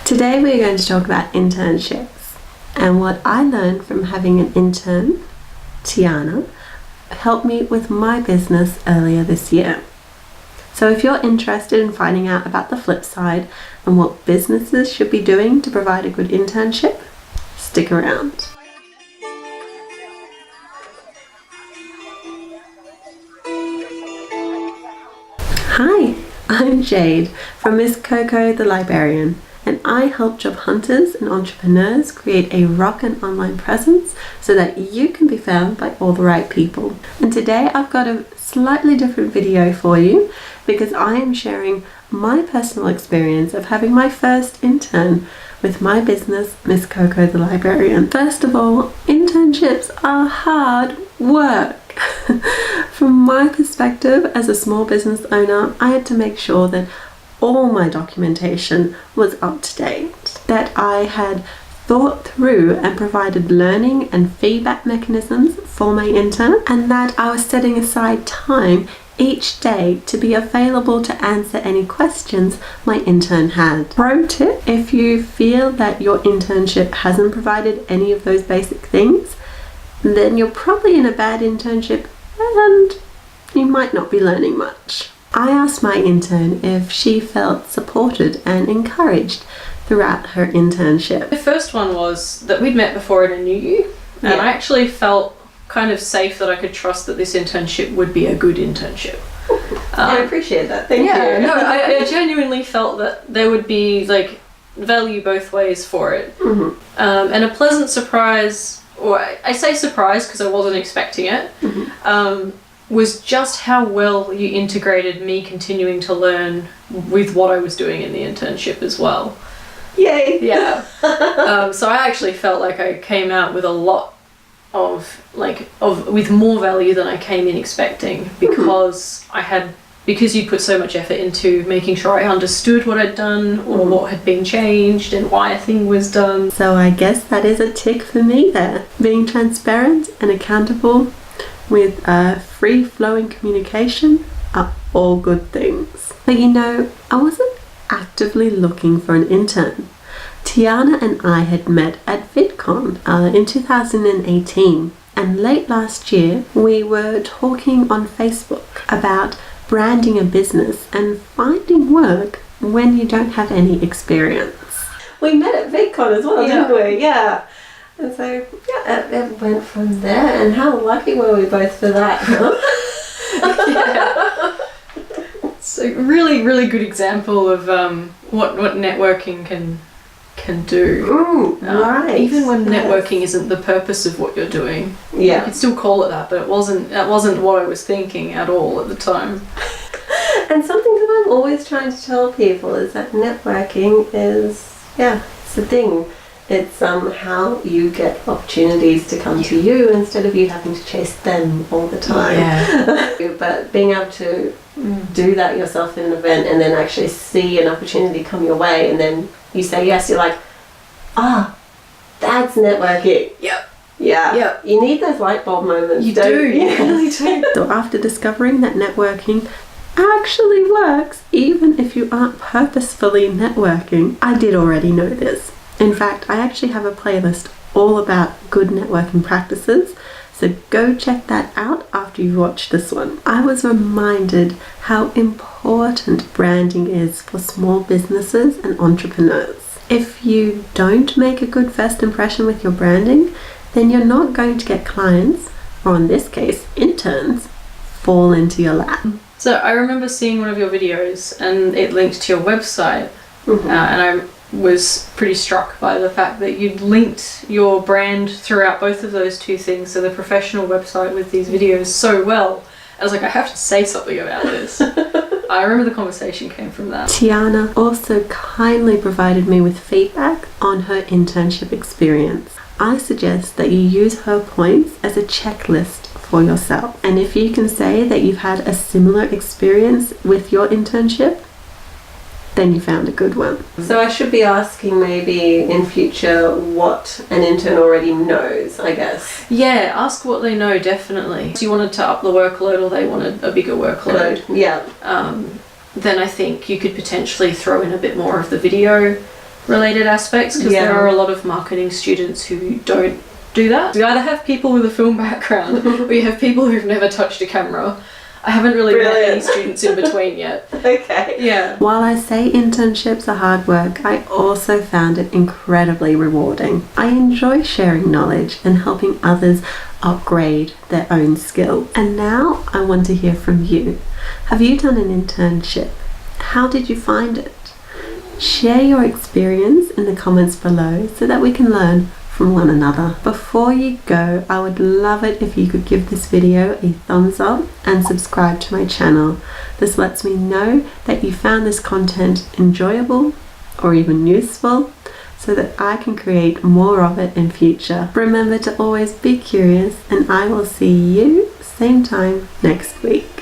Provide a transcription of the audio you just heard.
Today we're going to talk about internships and what I learned from having an intern, Tiana, help me with my business earlier this year. So if you're interested in finding out about the flip side and what businesses should be doing to provide a good internship, stick around. Hi, I'm Jade from Miss Coco the Librarian, and I help job hunters and entrepreneurs create a rockin' online presence so that you can be found by all the right people. And today I've got a slightly different video for you because I am sharing my personal experience of having my first intern with my business, Miss Coco the Librarian. First of all, internships are hard work. From my perspective as a small business owner, I had to make sure that all my documentation was up to date, that I had thought through and provided learning and feedback mechanisms for my intern, and that I was setting aside time each day to be available to answer any questions my intern had. Pro tip: if you feel that your internship hasn't provided any of those basic things, then you're probably in a bad internship and you might not be learning much. I asked my intern if she felt supported and encouraged throughout her internship. The first one was that we'd met before and I knew you, and I actually felt kind of safe that I could trust that this internship would be a good internship. I appreciate that, thank you. No, I genuinely felt that there would be like value both ways for it. And a pleasant surprise, or I say surprise because I wasn't expecting it, was just how well you integrated me continuing to learn with what I was doing in the internship as well. Yay! Yeah. So I actually felt like I came out with a lot with more value than I came in expecting, because because you put so much effort into making sure I understood what I'd done or what had been changed and why a thing was done. So I guess that is a tick for me there. Being transparent and accountable with free-flowing communication are all good things. But you know, I wasn't actively looking for an intern. Tiana and I had met at VidCon in 2018, and late last year we were talking on Facebook about branding a business and finding work when you don't have any experience. We met at VidCon as well, didn't we? Yeah. And so, yeah, it went from there, and how lucky were we both for that, huh? Yeah. It's a really, really good example of what networking can do. Right. Even when networking isn't the purpose of what you're doing. Yeah. You could still call it that, but that wasn't what I was thinking at all at the time. And something that I'm always trying to tell people is that networking is, it's a thing. It's how you get opportunities to come to you instead of you having to chase them all the time. Yeah. But being able to do that yourself in an event and then actually see an opportunity come your way and then you say yes, you're like, that's networking. Yep. Yeah. Yep. You need those light bulb moments. You do. You really do. So after discovering that networking actually works, even if you aren't purposefully networking, I did already know this. In fact, I actually have a playlist all about good networking practices, so go check that out after you watch this one. I was reminded how important branding is for small businesses and entrepreneurs. If you don't make a good first impression with your branding, then you're not going to get clients, or in this case, interns, fall into your lap. So I remember seeing one of your videos and it linked to your website, and I was pretty struck by the fact that you'd linked your brand throughout both of those two things, so the professional website with these videos, so well. I was like, I have to say something about this. I remember the conversation came from that. Tiana also kindly provided me with feedback on her internship experience. I suggest that you use her points as a checklist for yourself. And if you can say that you've had a similar experience with your internship, then you found a good one. So I should be asking maybe in future what an intern already knows, I guess. Yeah, ask what they know, definitely. So you wanted to up the workload or they wanted a bigger workload. Yeah. Then I think you could potentially throw in a bit more of the video related aspects, because Yeah. there are a lot of marketing students who don't do that. You either have people with a film background or you have people who've never touched a camera. I haven't really met any Brilliant. students in between yet. Okay. Yeah. While I say internships are hard work, I also found it incredibly rewarding. I enjoy sharing knowledge and helping others upgrade their own skills. And now I want to hear from you. Have you done an internship? How did you find it? Share your experience in the comments below so that we can learn from one another. Before you go, I would love it if you could give this video a thumbs up and subscribe to my channel. This lets me know that you found this content enjoyable or even useful, so that I can create more of it in future. Remember to always be curious, and I will see you same time next week.